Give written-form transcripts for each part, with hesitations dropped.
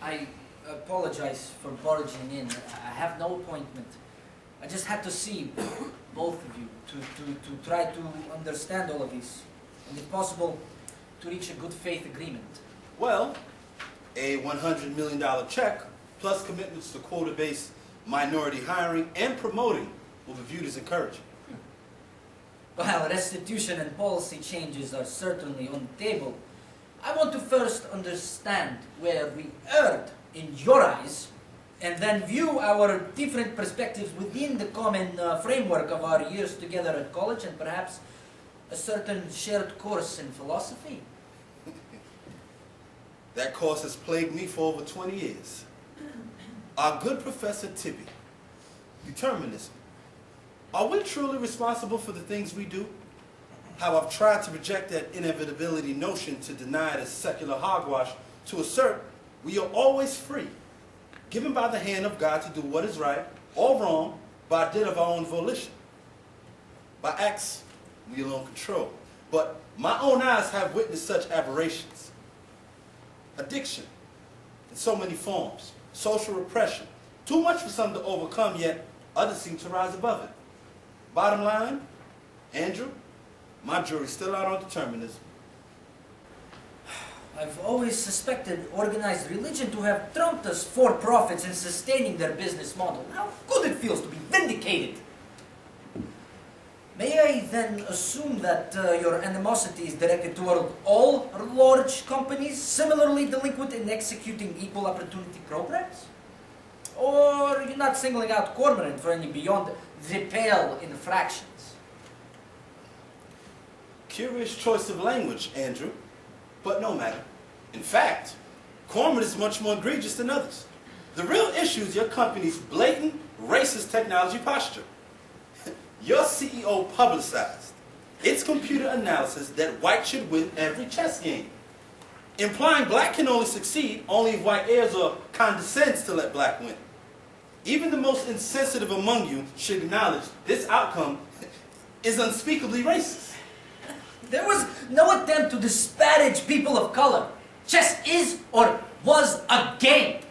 I apologize for barging in. I have no appointment. I just had to see both of you to try to understand all of this, and if possible, to reach a good faith agreement. Well, a $100 million check, plus commitments to quota-based minority hiring and promoting will be viewed as encouraging. While restitution and policy changes are certainly on the table, I want to first understand where we erred in your eyes, and then view our different perspectives within the common framework of our years together at college, and perhaps a certain shared course in philosophy. That course has plagued me for over 20 years. Our good Professor Tibby, determinism. Are we truly responsible for the things we do? How I've tried to project that inevitability notion to deny it as secular hogwash, to assert we are always free, given by the hand of God to do what is right or wrong by dint of our own volition. By acts we alone control. But my own eyes have witnessed such aberrations. Addiction in so many forms, social repression, too much for some to overcome, yet others seem to rise above it. Bottom line, Andrew, my jury's still out on determinism. I've always suspected organized religion to have trumped us for-profits in sustaining their business model. How good it feels to be vindicated! May I then assume that your animosity is directed toward all large companies similarly delinquent in executing equal opportunity programs? Or you're not singling out Cormorant for any beyond the pale infractions? Curious choice of language, Andrew, but no matter. In fact, Cormorant is much more egregious than others. The real issue is your company's blatant racist technology posture. Your CEO publicized its computer analysis that white should win every chess game, implying black can only succeed only if white errs or condescends to let black win. Even the most insensitive among you should acknowledge this outcome is unspeakably racist. There was no attempt to disparage people of color. Chess is or was a game.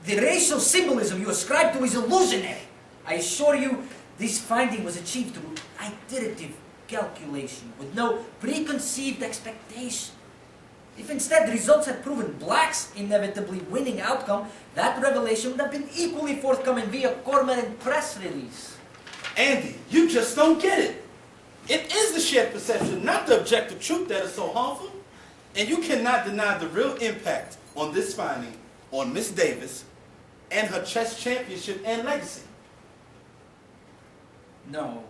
The racial symbolism you ascribe to is illusionary. I assure you, this finding was achieved through iterative calculation with no preconceived expectation. If instead the results had proven blacks' inevitably winning outcome, that revelation would have been equally forthcoming via Cormorant press release. Andy, you just don't get it. It is the shared perception, not the objective truth, that is so harmful. And you cannot deny the real impact on this finding on Miss Davis and her chess championship and legacy. No,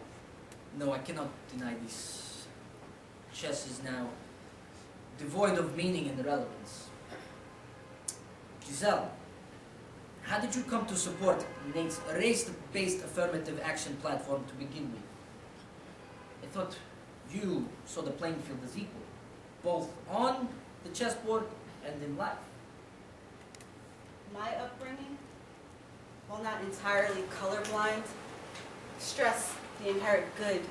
I cannot deny this. Chess is now devoid of meaning and relevance. Giselle, how did you come to support Nate's race-based affirmative action platform to begin with? I thought you saw the playing field as equal, both on the chessboard and in life. My upbringing, while not entirely colorblind, stressed the inherent good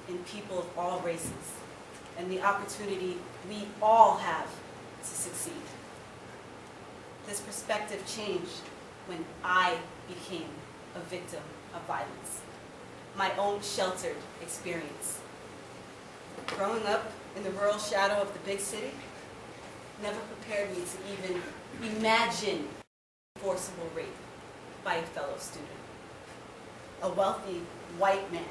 in people of all races and the opportunity we all have to succeed. This perspective changed when I became a victim of violence, my own sheltered experience. Growing up in the rural shadow of the big city never prepared me to even imagine forcible rape by a fellow student. A wealthy white man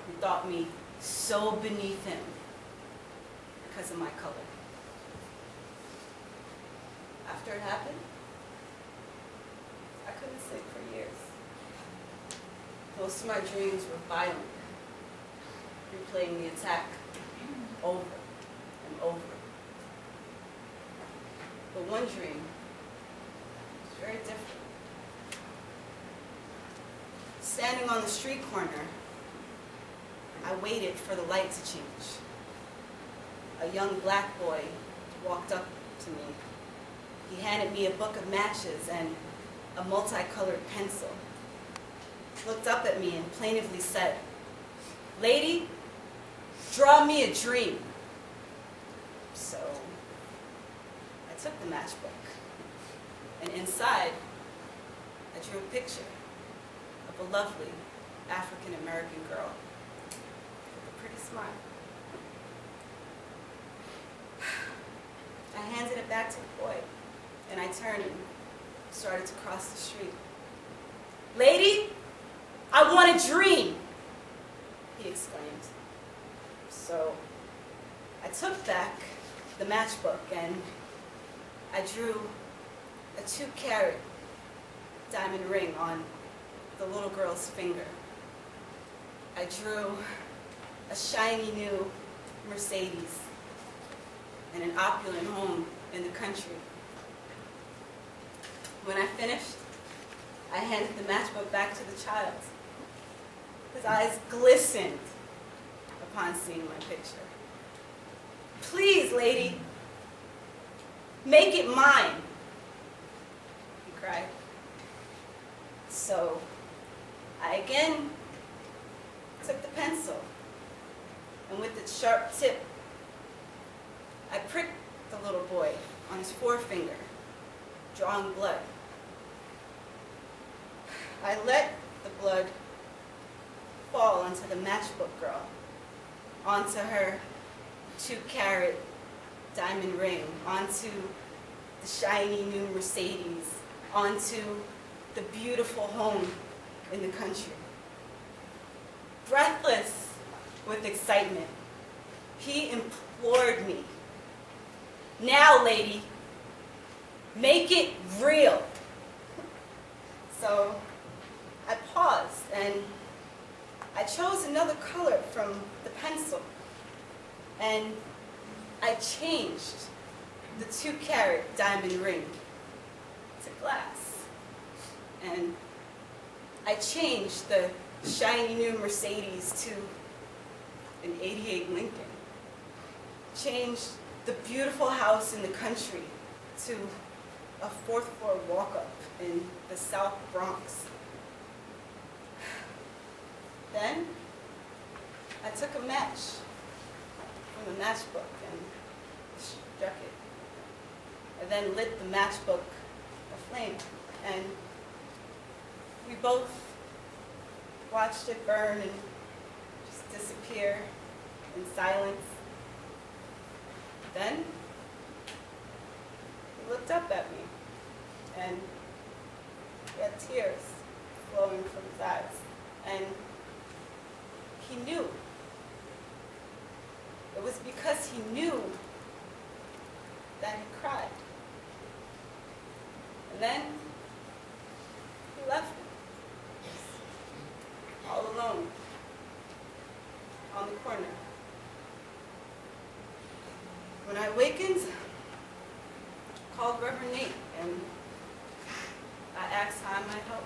who thought me so beneath him because of my color. After it happened, I couldn't sleep for years. Most of my dreams were violent, replaying the attack over and over. But one dream was very different. Standing on the street corner, I waited for the light to change. A young black boy walked up to me. He handed me a book of matches and a multicolored pencil. Looked up at me and plaintively said, "Lady, draw me a dream." So I took the matchbook And inside, I drew a picture of a lovely African-American girl with a pretty smile. I handed it back to the boy, and I turned and started to cross the street. "Lady, I want a dream," he exclaimed. So I took back the matchbook and I drew a 2-carat diamond ring on the little girl's finger. I drew a shiny new Mercedes and an opulent home in the country. When I finished, I handed the matchbook back to the child. His eyes glistened upon seeing my picture. "Please, lady, make it mine," he cried. So I again took the pencil, and with its sharp tip, I pricked the little boy on his forefinger, drawing blood. I let the blood fall onto the matchbook girl, onto her 2-carat diamond ring, onto the shiny new Mercedes, onto the beautiful home in the country. Breathless with excitement, he implored me, "Now, lady, make it real." So I paused and I chose another color from the pencil, and I changed the 2-carat diamond ring to glass. And I changed the shiny new Mercedes to an '88 Lincoln. Changed the beautiful house in the country to a 4th-floor walk-up in the South Bronx. Then I took a match from the matchbook and struck it. I then lit the matchbook aflame, and we both watched it burn and just disappear in silence. Then he looked up at me, and he had tears flowing from his eyes. And he knew. It was because he knew that he cried. And then he left me, all alone, on the corner. When I awakened, I called Reverend Nate, and I asked how I might help.